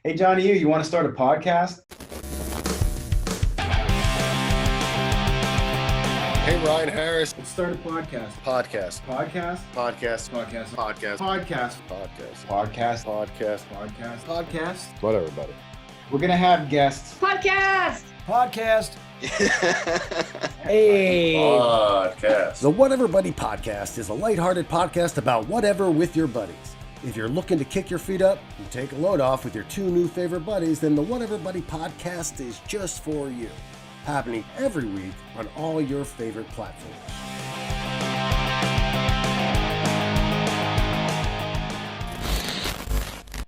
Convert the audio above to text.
Hey, Johnny, you want to start a podcast? Hey, Ryan Harris. Let's start a podcast. Podcast. Podcast? Podcast. Podcast. Podcast. Podcast. Podcast. Podcast. Podcast. Podcast. Podcast. Whatever, buddy. We're going to have guests. Podcast. Podcast. Hey! Podcast. The Whatever Buddy Podcast is a lighthearted podcast about whatever with your buddies. If you're looking to kick your feet up and take a load off with your two new favorite buddies, then the Whatever Buddy Podcast is just for you. Happening every week on all your favorite platforms.